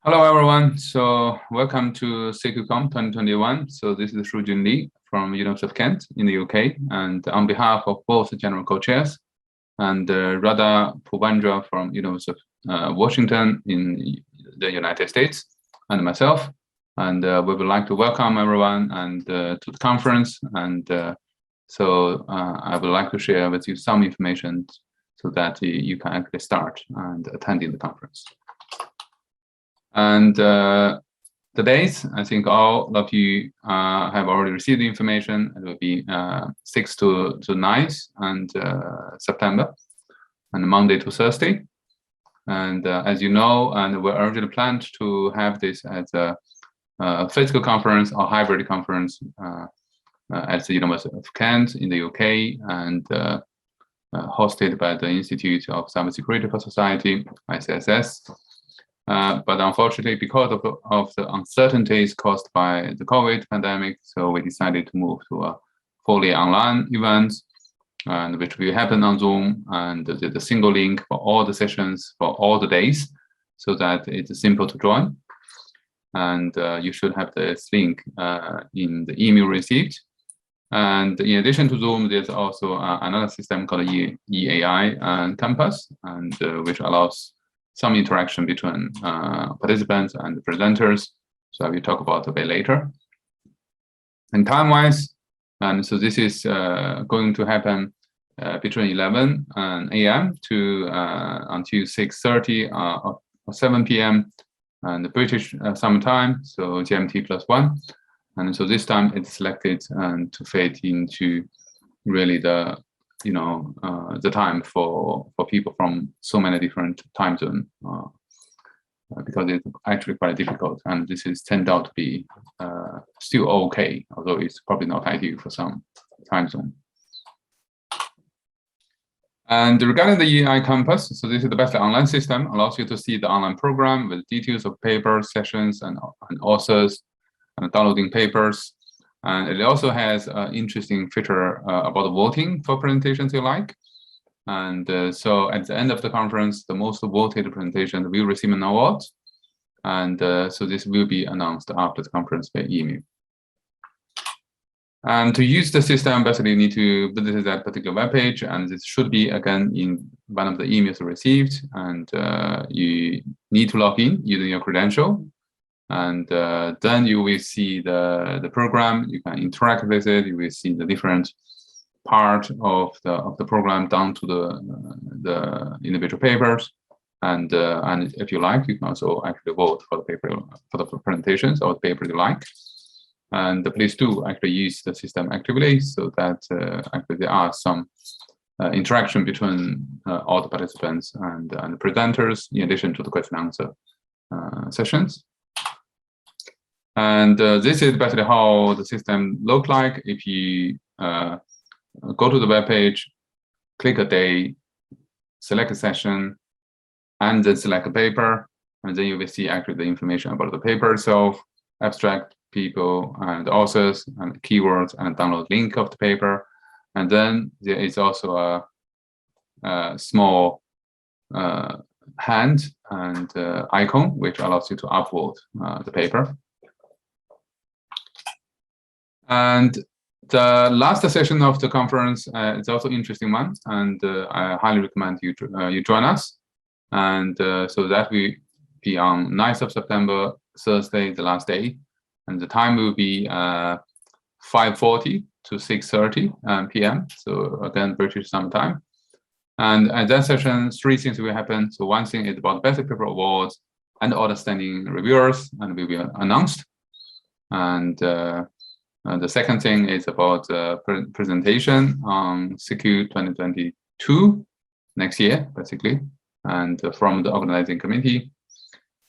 Hello, everyone. So welcome to SecuCom 2021. So this is Shujun Li from University of Kent in the UK. And on behalf of both General Co-Chairs and Radha Poovendran from University of Washington in the United States and myself. And we would like to welcome everyone and to the conference. And so I would like to share with you some information so that you can actually start and attending the conference. And the dates, I think all of you have already received the information. It will be 6th to 9th and September, and Monday to Thursday. And as you know, and we originally planned to have this as a physical conference or hybrid conference at the University of Kent in the UK, and hosted by the Institute of Cybersecurity for Society, ICSS. But unfortunately, because of the uncertainties caused by the COVID pandemic, so we decided to move to a fully online event, and which will happen on Zoom, and the single link for all the sessions for all the days, so that it's simple to join. And you should have this link in the email received. And in addition to Zoom, there's also another system called EAI and Campus, and which allows some interaction between participants and the presenters. So I will talk about a bit later. And time-wise, and so this is going to happen between 11 a.m. to until 6:30 or 7 p.m. and the British summer time, so GMT +1. And so this time it's selected and to fit into really the the time for people from so many different time zones, because it's actually quite difficult, and this is turned out to be still okay, although it's probably not ideal for some time zone. And regarding the EI Campus, so this is the best online system, allows you to see the online program with details of papers, sessions, and authors, and downloading papers. And it also has an interesting feature about voting for presentations you like. And so at the end of the conference, the most voted presentation will receive an award. And so this will be announced after the conference by email. And to use the system, basically you need to visit that particular webpage, and this should be, again, in one of the emails received. And you need to log in using your credential. And then you will see the program. You can interact with it. You will see the different part of the program down to the individual papers. And if you like, you can also actually vote for the paper, for the presentations or the paper you like. And please do actually use the system actively, so that actually there are some interaction between all the participants and the presenters, in addition to the question and answer sessions. And this is basically how the system looks like. If you go to the web page, click a day, select a session, and then select a paper, and then you will see actually the information about the paper itself, abstract, people, and authors, and keywords, and a download link of the paper. And then there is also a small hand and icon, which allows you to upload the paper. And the last session of the conference is also an interesting one, and I highly recommend you join us. And so that will be on 9th of September, Thursday, the last day, and the time will be 5:40 to 6:30 p.m. So again, British summer time. And at that session, 3 things will happen. So one thing is about Best Paper Awards and other standing reviewers, and will be announced. And the second thing is about presentation on Secu 2022 next year, basically, and from the organizing committee.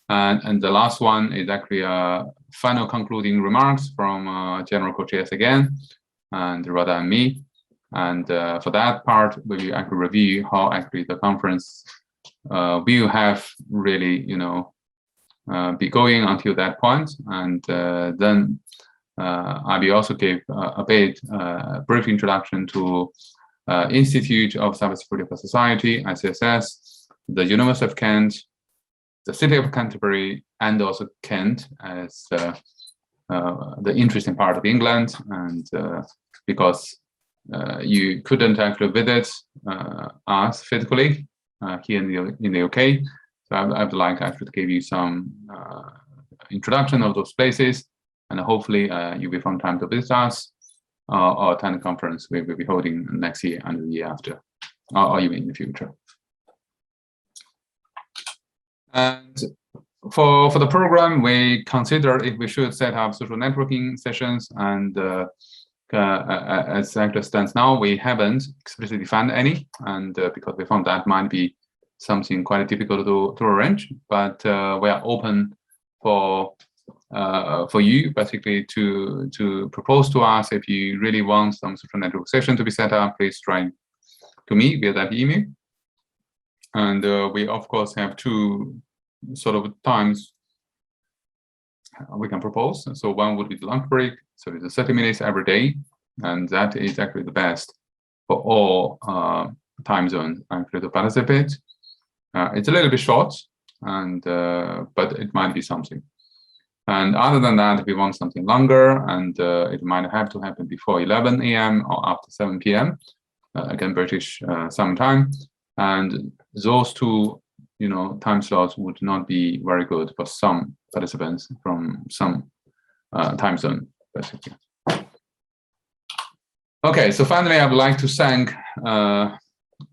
And the last one is actually final concluding remarks from General Co-Chairs again, and Radha and me. And for that part, we will actually review how actually the conference will have really, be going until that point. And then I will also give a bit brief introduction to Institute of Cybersecurity for Society, ICSS, the University of Kent, the city of Canterbury and also Kent as the interesting part of England, and because you couldn't actually visit us physically here in the UK, so I would like actually to give you some introduction of those places, and hopefully you'll be find time to visit us or attend the conference we will be holding next year and the year after, or even in the future. And for the program, we consider if we should set up social networking sessions, and as actually stands now, we haven't explicitly defined any, and because we found that might be something quite difficult to arrange, but we are open for you basically to propose to us. If you really want some social network session to be set up, please write to me via that email. And we of course have two sort of times we can propose. So one would be the lunch break, so it's 30 minutes every day, and that is actually the best for all time zones actually to participate. It's a little bit short, and but it might be something. And other than that, if we want something longer, and it might have to happen before 11 a.m. or after 7 p.m. Again, British summer time, and those two time slots would not be very good for some participants from some time zone, basically. Okay, so finally, I would like to thank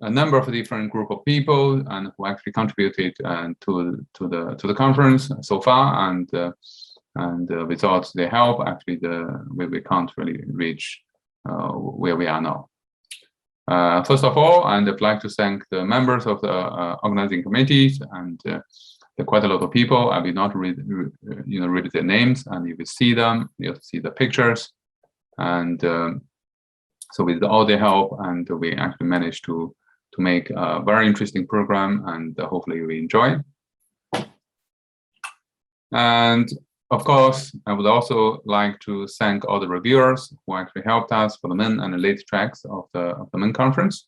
a number of different group of people and who actually contributed to the conference so far, and without their help, actually we can't really reach where we are now. First of all, and I'd like to thank the members of the organizing committees, and there are quite a lot of people. I will not read their names, and you will see them. You'll see the pictures, and so with all their help, and we actually managed to make a very interesting program, and hopefully we enjoy. And of course, I would also like to thank all the reviewers who actually helped us for the main and the late tracks of the main conference,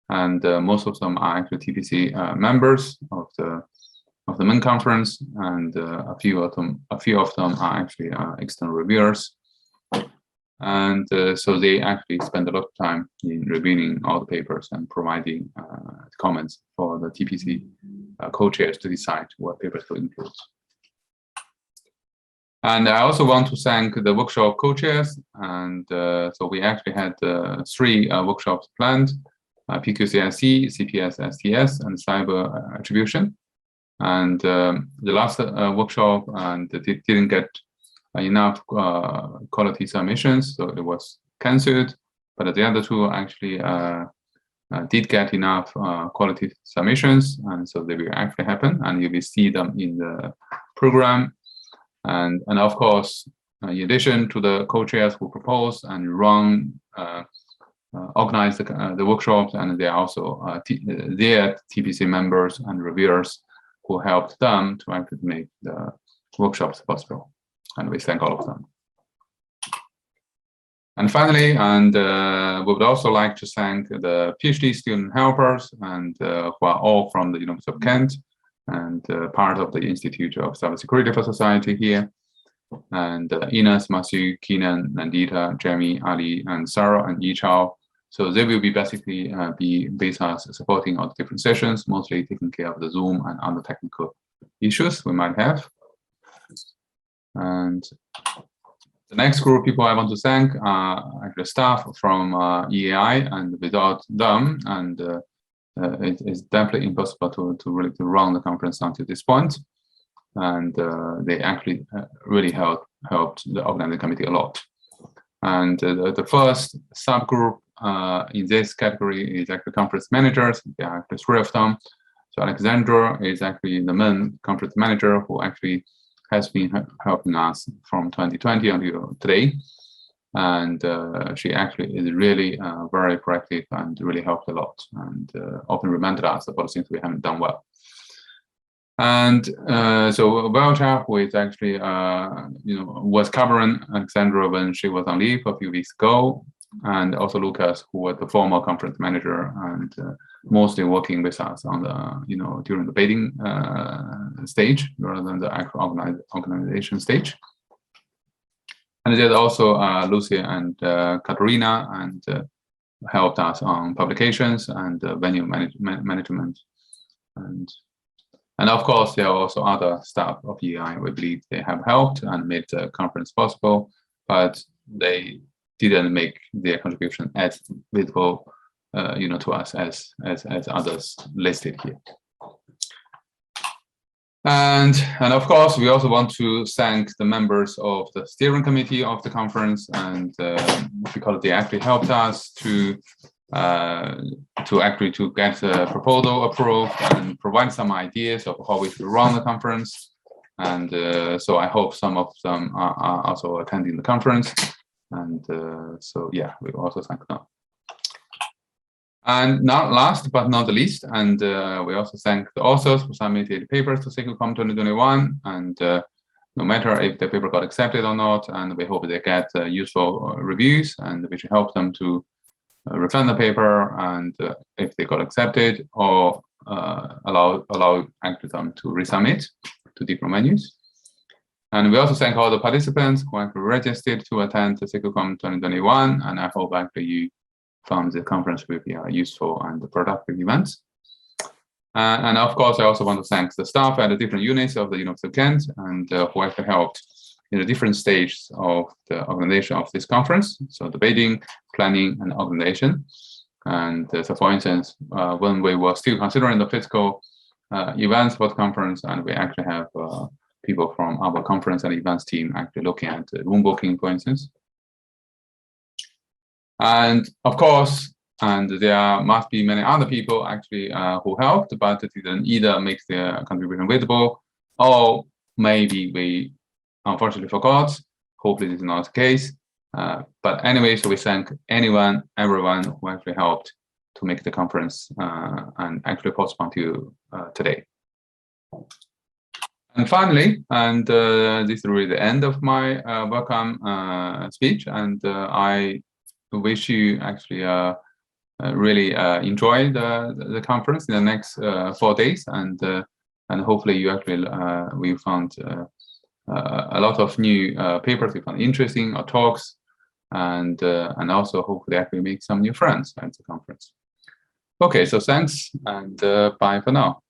and most of them are actually TPC members of the main conference, and a few of them are actually external reviewers, and so they actually spend a lot of time in reviewing all the papers and providing comments for the TPC co-chairs to decide what papers to include. And I also want to thank the workshop co-chairs, and so we actually had 3 workshops planned: PQCSE, CPS, STS, and cyber attribution. And the last workshop and didn't get enough quality submissions, so it was cancelled. But the other 2 actually did get enough quality submissions, and so they will actually happen, and you will see them in the program. And of course, in addition to the co-chairs who propose and run, organize the workshops, and they are also their TPC members and reviewers who helped them to actually make the workshops possible. And we thank all of them. And finally, and we would also like to thank the PhD student helpers, and who are all from the University of Kent, and part of the Institute of Cybersecurity for Society here, and Ines, Matthew, Keenan, Nandita, Jamie, Ali, and Sarah, and Yichao. So they will be basically be with us supporting all the different sessions, mostly taking care of the Zoom and other technical issues we might have. And the next group of people I want to thank are actually staff from EAI, and without them, and it is definitely impossible to really run the conference until this point. And they actually really helped the organizing committee a lot. And the first subgroup in this category is actually conference managers. There are actually 3 of them. So Alexandra is actually the main conference manager who actually has been helping us from 2020 until today. And she actually is really very proactive and really helped a lot, and often reminded us about things we haven't done well. And so Welcha, who is actually was covering Alexandra when she was on leave a few weeks ago, and also Lucas, who was the former conference manager and mostly working with us on the, during the bidding stage rather than the actual organization stage. And there's also Lucy and Katerina, and helped us on publications and venue management. And of course, there are also other staff of EI. We believe they have helped and made the conference possible, but they didn't make their contribution as visible, to us as others listed here. And of course, we also want to thank the members of the steering committee of the conference, and because they actually helped us to get the proposal approved and provide some ideas of how we should run the conference. And so I hope some of them are also attending the conference. And so yeah, we also thank them. And now, last but not the least, and we also thank the authors who submitted papers to SECUCOM 2021. And no matter if the paper got accepted or not, and we hope they get useful reviews, and we should help them to refund the paper, and if they got accepted, or allow actually them to resubmit to different venues. And we also thank all the participants who actually registered to attend the SECUCOM 2021, and I hope actually you found the conference will be useful and productive events. And of course, I also want to thank the staff at the different units of the University of Kent, and who actually helped in the different stages of the organization of this conference. So the bidding, planning, and organization. And so for instance, when we were still considering the physical events for the conference, and we actually have people from our conference and events team actually looking at room booking, for instance. And of course, and there must be many other people actually who helped, but didn't either make their contribution visible, or maybe we unfortunately forgot. Hopefully this is not the case. But anyway, so we thank everyone who actually helped to make the conference and actually possible to today. And finally, and this is really the end of my welcome speech, and I wish you actually really enjoy the conference in the next 4 days, and hopefully you actually we found a lot of new papers you found interesting, or talks, and also hopefully actually make some new friends at the conference. Okay, so thanks, and bye for now.